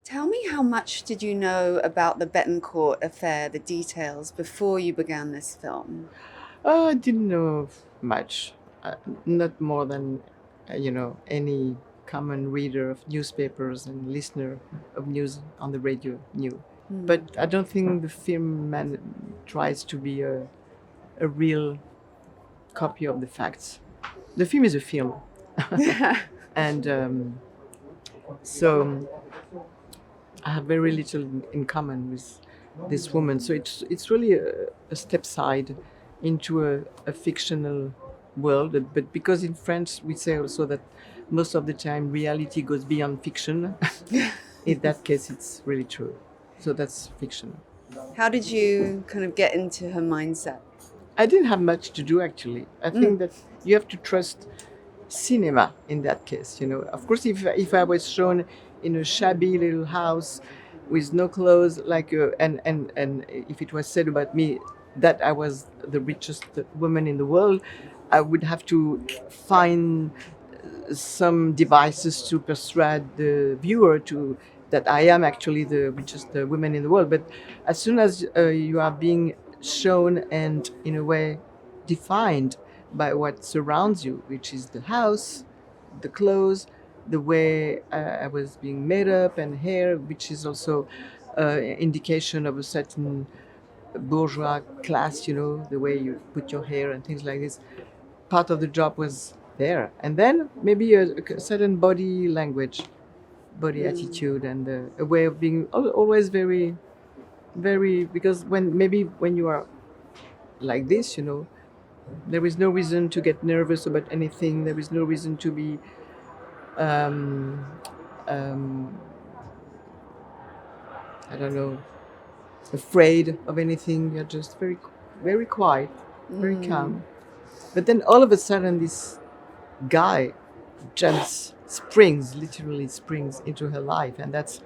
Tell me, how much did you know about the Bettencourt affair, the details, before you began this film? I didn't know much, not more than, any common reader of newspapers and listener of news on the radio knew. But I don't think the film tries to be a real copy of the facts. The film is a film. And so I have very little in common with this woman. So it's really a step side into a fictional world. But because in French we say also that most of the time reality goes beyond fiction, in that case it's really true. So that's fiction. How did you kind of get into her mindset? I didn't have much to do actually. I think that you have to trust cinema in that case. Of course, if I was shown in a shabby little house with no clothes, and if it was said about me that I was the richest woman in the world, I would have to find some devices to persuade the viewer to that I am actually the richest woman in the world. But as soon as you are being shown and in a way defined by what surrounds you, which is the house, the clothes, the way I was being made up and hair, which is also indication of a certain bourgeois class, the way you put your hair and things like this. Part of the job was there. And then maybe a certain body language, body attitude, and a way of being always very, very, because when you are like this, there is no reason to get nervous about anything. There is no reason to be I don't know, afraid of anything. You're just very, very quiet, very calm. But then all of a sudden, this guy literally springs into her life, and that's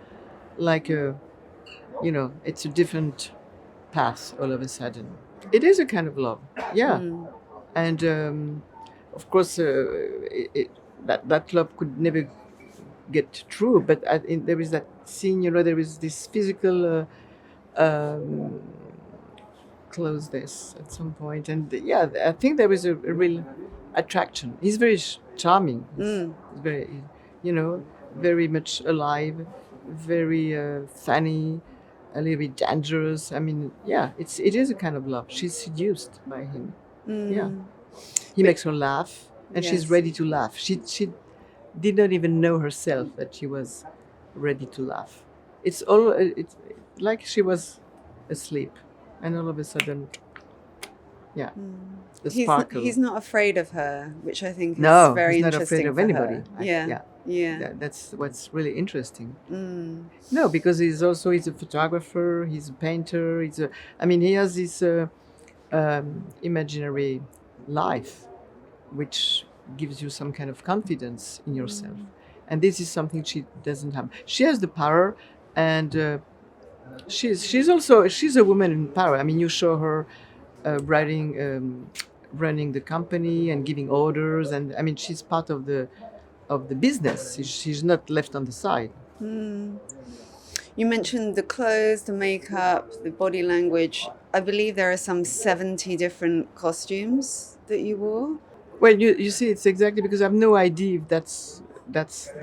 like it's a different path all of a sudden. It is a kind of love, yeah. And of course, that love could never get true. But there is that scene, there is this physical closeness at some point, and yeah, I think there is a real attraction. He's very charming. He's very, very much alive, very funny, a little bit dangerous. I mean, yeah, it is a kind of love. She's seduced by him. Yeah, he makes her laugh, and she's ready to laugh. She did not even know herself that she was ready to laugh. It's like she was asleep, and all of a sudden, yeah, the sparkle. He's not afraid of her, which I think is very he's not interesting afraid of for anybody. her. Yeah. That's what's really interesting. No, because he's a photographer, he's a painter, he has this imaginary life, which gives you some kind of confidence in yourself. And this is something she doesn't have. She has the power, and she's a woman in power. I mean, you show her running the company and giving orders, and I mean, she's part of the business. She's not left on the side. You mentioned the clothes, the makeup, the body language. I believe there are some 70 different costumes that you wore. Well, you see, it's exactly because I have no idea if that's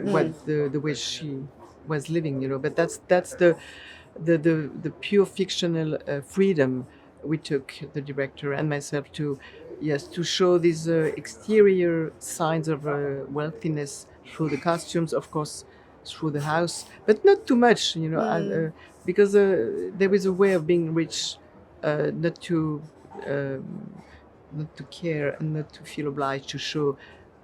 what the way she was living, But that's the pure fictional freedom we took, the director and myself, to show these exterior signs of wealthiness through the costumes, of course, through the house, but not too much, because there is a way of being rich, not to care and not to feel obliged to show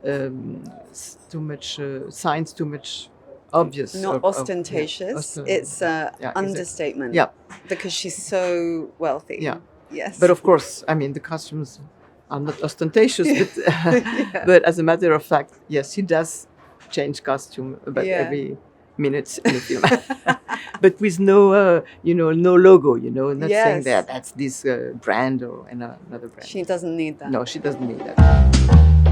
too much signs, too much obvious. Not ostentatious. It's understatement. Yeah. Because she's so wealthy. Yeah. Yes. But of course, I mean, the costumes are not ostentatious, but, but as a matter of fact, yes, she does change costume about every minutes in the film, but with no, no logo. Not saying Yes. that that's this brand or another brand. She doesn't need that. No, she doesn't need that.